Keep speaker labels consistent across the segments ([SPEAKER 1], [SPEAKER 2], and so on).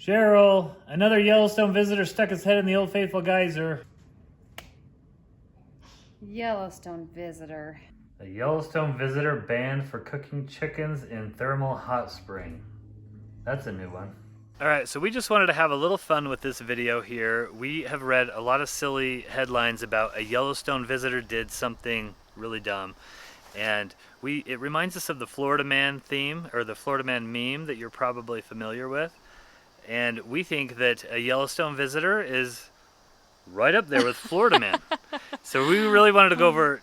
[SPEAKER 1] Cheryl, another Yellowstone visitor stuck his head in the Old Faithful geyser.
[SPEAKER 2] Yellowstone visitor.
[SPEAKER 1] A Yellowstone visitor banned for cooking chickens in thermal hot spring. That's a new one. All right, so we just wanted to have a little fun with this video here. We have read a lot of silly headlines about a Yellowstone visitor did something really dumb. And it reminds us of the Florida Man theme, or the Florida Man meme that you're probably familiar with. And we think that a Yellowstone visitor is right up there with Florida Man. So we really wanted to go over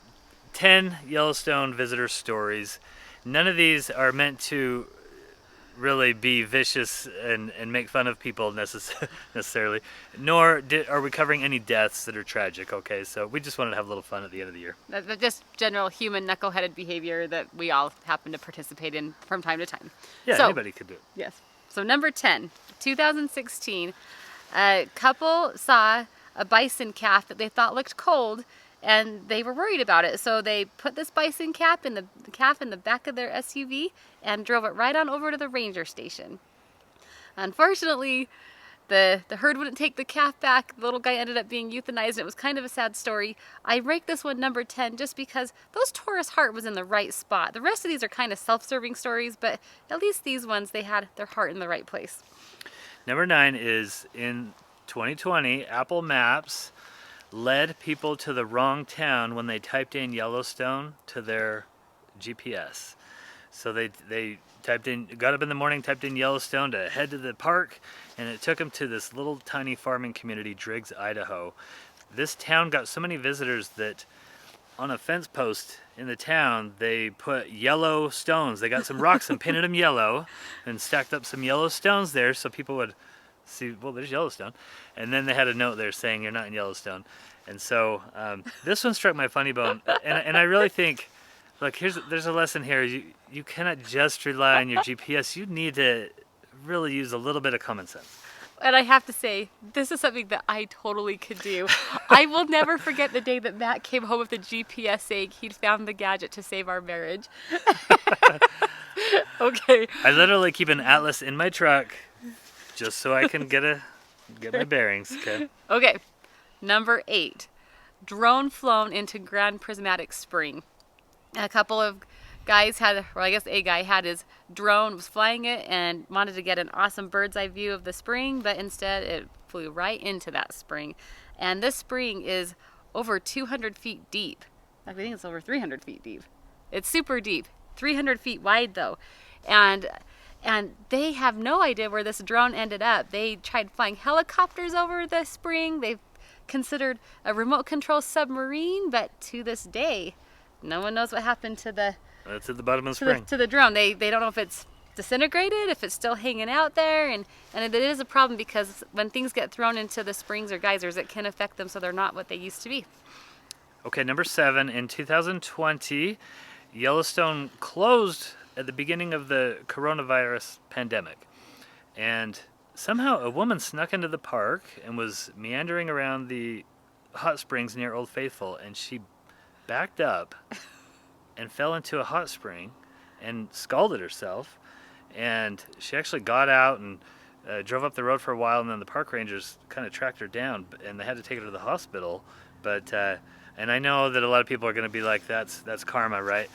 [SPEAKER 1] 10 Yellowstone visitor stories. None of these are meant to really be vicious and make fun of people necessarily, nor are we covering any deaths that are tragic, okay? So we just wanted to have a little fun at the end of the year.
[SPEAKER 2] Just general human knuckleheaded behavior that we all happen to participate in from time to time.
[SPEAKER 1] Yeah,
[SPEAKER 2] so,
[SPEAKER 1] anybody could do it.
[SPEAKER 2] Yes. So number 10, 2016, a couple saw a bison calf that they thought looked cold, and they were worried about it. So they put this bison calf in the back of their SUV and drove it right on over to the ranger station. Unfortunately, the herd wouldn't take the calf back. The little guy ended up being euthanized, and it was kind of a sad story. I rank this one number 10 just because those tourists' heart was in the right spot. The rest of these are kind of self-serving stories, but at least these ones, they had their heart in the right place.
[SPEAKER 1] Number 9 is in 2020, Apple Maps led people to the wrong town when they typed in Yellowstone to their GPS. So they got up in the morning, typed in Yellowstone to head to the park, and it took them to this little tiny farming community, Driggs, Idaho. This town got so many visitors that on a fence post in the town, they put yellow stones. They got some rocks and painted them yellow and stacked up some yellow stones there so people would see, well, there's Yellowstone. And then they had a note there saying, you're not in Yellowstone. And so this one struck my funny bone. And I really think, look, there's a lesson here. You cannot just rely on your GPS. You need to really use a little bit of common sense.
[SPEAKER 2] And I have to say, this is something that I totally could do. I will never forget the day that Matt came home with a GPS saying he'd found the gadget to save our marriage. Okay.
[SPEAKER 1] I literally keep an atlas in my truck just so I can get my bearings. Okay.
[SPEAKER 2] Okay. Number 8, drone flown into Grand Prismatic Spring. A couple of guys a guy had his drone, was flying it, and wanted to get an awesome bird's eye view of the spring, but instead it flew right into that spring. And this spring is over 200 feet deep. I think it's over 300 feet deep. It's super deep, 300 feet wide though. And they have no idea where this drone ended up. They tried flying helicopters over the spring. They've considered a remote control submarine, but to this day, no one knows what happened to the
[SPEAKER 1] That's at the bottom of the spring.
[SPEAKER 2] To the drone. They don't know if it's disintegrated, if it's still hanging out there, and it is a problem because when things get thrown into the springs or geysers, it can affect them so they're not what they used to be.
[SPEAKER 1] Okay, number 7, in 2020, Yellowstone closed at the beginning of the coronavirus pandemic. And somehow a woman snuck into the park and was meandering around the hot springs near Old Faithful, and she backed up and fell into a hot spring and scalded herself. And she actually got out and drove up the road for a while, and then the park rangers kind of tracked her down, and they had to take her to the hospital. But and I know that a lot of people are going to be like, that's karma, right,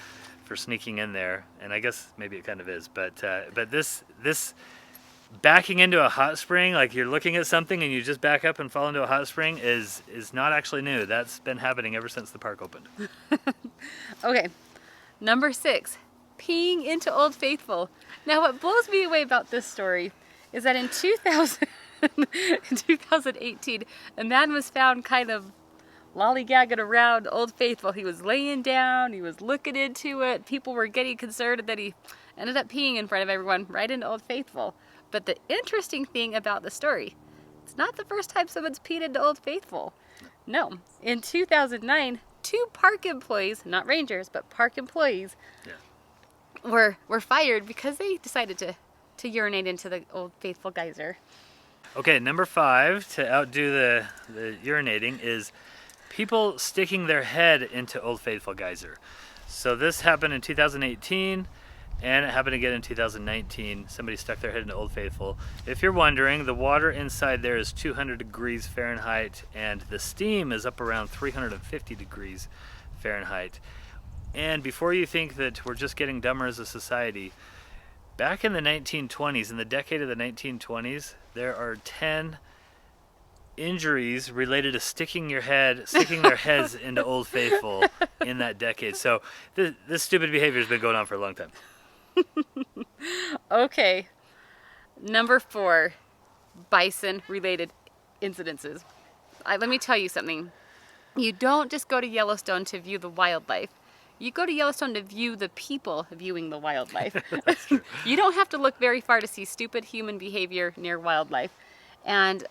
[SPEAKER 1] for sneaking in there, and I guess maybe it kind of is. But this backing into a hot spring, like you're looking at something and you just back up and fall into a hot spring, is not actually new. That's been happening ever since the park opened.
[SPEAKER 2] Okay, number 6, peeing into Old Faithful. Now what blows me away about this story is that in 2018, a man was found kind of lollygagging around Old Faithful. He was laying down, he was looking into it, people were getting concerned that he ended up peeing in front of everyone right into Old Faithful. But the interesting thing about the story, it's not the first time someone's peed into Old Faithful. No. In 2009, 2 park employees, not rangers, but park employees, were fired because they decided to urinate into the Old Faithful geyser.
[SPEAKER 1] Okay, number 5, to outdo the urinating, is people sticking their head into Old Faithful geyser. So this happened in 2018. And it happened again in 2019. Somebody stuck their head into Old Faithful. If you're wondering, the water inside there is 200 degrees Fahrenheit, and the steam is up around 350 degrees Fahrenheit. And before you think that we're just getting dumber as a society, back in the 1920s, in the decade of the 1920s, there are 10 injuries related to sticking their heads into Old Faithful in that decade. So this stupid behavior has been going on for a long time.
[SPEAKER 2] Okay. Number 4, bison-related incidences. Let me tell you something. You don't just go to Yellowstone to view the wildlife. You go to Yellowstone to view the people viewing the wildlife.
[SPEAKER 1] That's true.
[SPEAKER 2] You don't have to look very far to see stupid human behavior near wildlife. And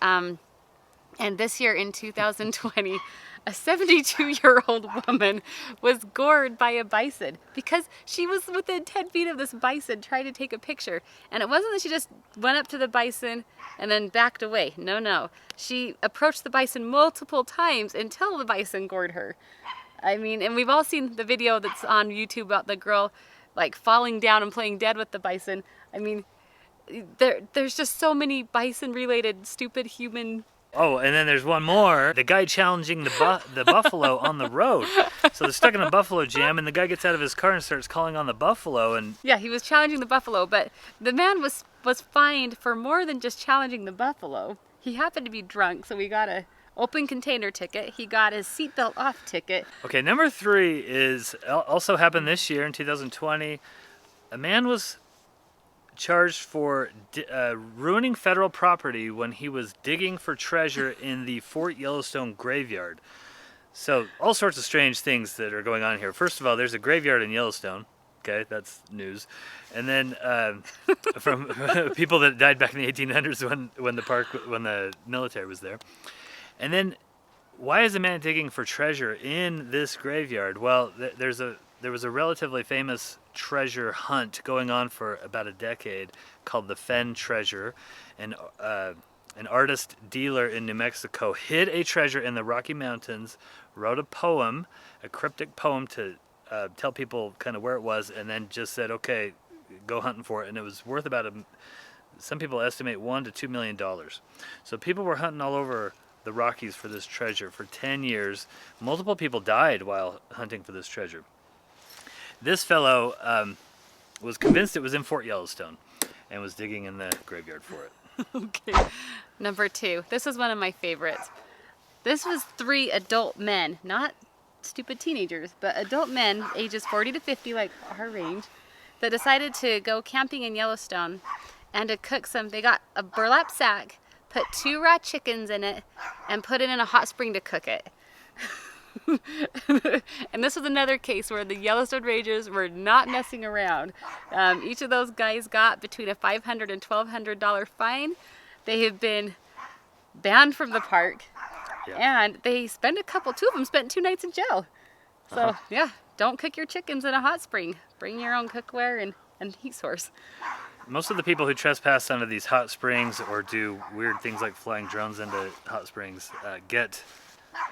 [SPEAKER 2] this year in 2020, a 72-year-old woman was gored by a bison because she was within 10 feet of this bison trying to take a picture. And it wasn't that she just went up to the bison and then backed away. No. She approached the bison multiple times until the bison gored her. I mean, and we've all seen the video that's on YouTube about the girl like falling down and playing dead with the bison. I mean, there's just so many bison-related stupid human.
[SPEAKER 1] Oh, and then there's one more. The guy challenging the buffalo on the road. So they're stuck in a buffalo jam, and the guy gets out of his car and starts calling on the buffalo. And
[SPEAKER 2] Yeah, he was challenging the buffalo, but the man was fined for more than just challenging the buffalo. He happened to be drunk, so we got a open container ticket. He got his seatbelt off ticket.
[SPEAKER 1] okay, number 3 is also happened this year in 2020. A man was charged for ruining federal property when he was digging for treasure in the Fort Yellowstone graveyard. So all sorts of strange things that are going on here. First of all, there's a graveyard in Yellowstone. Okay, that's news. And then from people that died back in the 1800s when the military was there. And then, why is a man digging for treasure in this graveyard? Well, there was a relatively famous treasure hunt going on for about a decade called the Fenn Treasure. And an artist dealer in New Mexico hid a treasure in the Rocky Mountains, wrote a poem, a cryptic poem to tell people kind of where it was, and then just said, okay, go hunting for it. And it was worth about some people estimate $1 to $2 million. So people were hunting all over the Rockies for this treasure for 10 years. Multiple people died while hunting for this treasure. This fellow was convinced it was in Fort Yellowstone and was digging in the graveyard for it.
[SPEAKER 2] Okay. Number 2. This was one of my favorites. This was 3 adult men, not stupid teenagers, but adult men, ages 40 to 50, like our range, that decided to go camping in Yellowstone and to cook they got a burlap sack, put 2 raw chickens in it, and put it in a hot spring to cook it. And this was another case where the Yellowstone Rangers were not messing around. Each of those guys got between a $500 and $1,200 fine. They have been banned from the park, and they spent 2 of them spent 2 nights in jail. So yeah, don't cook your chickens in a hot spring. Bring your own cookware and heat source.
[SPEAKER 1] Most of the people who trespass onto these hot springs or do weird things like flying drones into hot springs get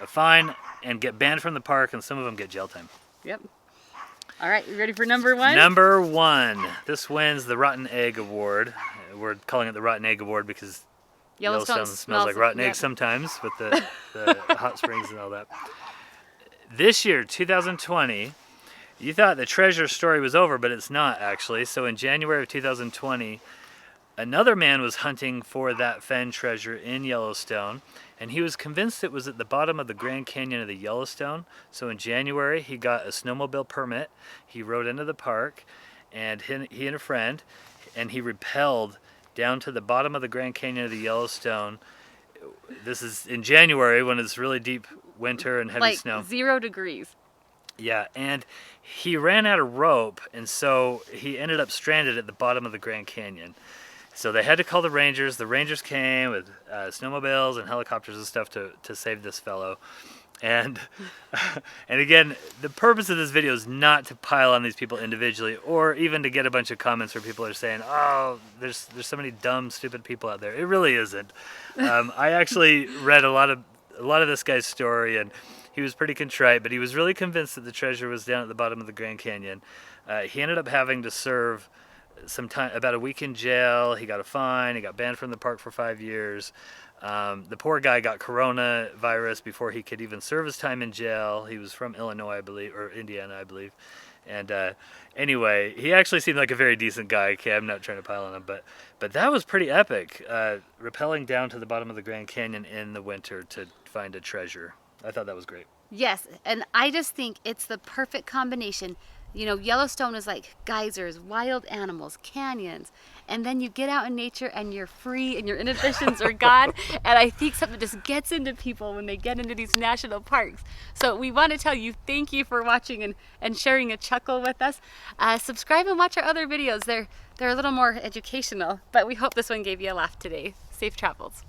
[SPEAKER 1] a fine and get banned from the park, and some of them get jail time.
[SPEAKER 2] Yep. All right, you ready for number 1?
[SPEAKER 1] Number 1. This wins the Rotten Egg Award. We're calling it the Rotten Egg Award because Yellowstone smells like rotten eggs sometimes with the hot springs and all that. This year, 2020, you thought the treasure story was over, but it's not actually. So in January of 2020, another man was hunting for that Fenn treasure in Yellowstone, and he was convinced it was at the bottom of the Grand Canyon of the Yellowstone. So in January, he got a snowmobile permit. He rode into the park, and he and a friend, and he rappelled down to the bottom of the Grand Canyon of the Yellowstone. This is in January when it's really deep winter and heavy snow.
[SPEAKER 2] 0 degrees.
[SPEAKER 1] Yeah, and he ran out of rope, and so he ended up stranded at the bottom of the Grand Canyon. So they had to call the Rangers. The Rangers came with snowmobiles and helicopters and stuff to save this fellow. And again, the purpose of this video is not to pile on these people individually, or even to get a bunch of comments where people are saying, "Oh, there's so many dumb, stupid people out there." It really isn't. I actually read a lot a lot of this guy's story, and he was pretty contrite, but he was really convinced that the treasure was down at the bottom of the Grand Canyon. He ended up having to serve some time, about a week in jail. He got a fine. He got banned from the park for 5 years. The poor guy got coronavirus before he could even serve his time in jail. He was from Illinois, I believe, or Indiana, I believe. And anyway, he actually seemed like a very decent guy. Okay, I'm not trying to pile on him, but that was pretty epic. Rappelling down to the bottom of the Grand Canyon in the winter to find a treasure. I thought that was great.
[SPEAKER 2] Yes, and I just think it's the perfect combination. You know, Yellowstone is like geysers, wild animals, canyons, and then you get out in nature and you're free and your inhibitions are gone. And I think something just gets into people when they get into these national parks. So we want to tell you thank you for watching and sharing a chuckle with us. Subscribe and watch our other videos. They're a little more educational, but we hope this one gave you a laugh today. Safe travels.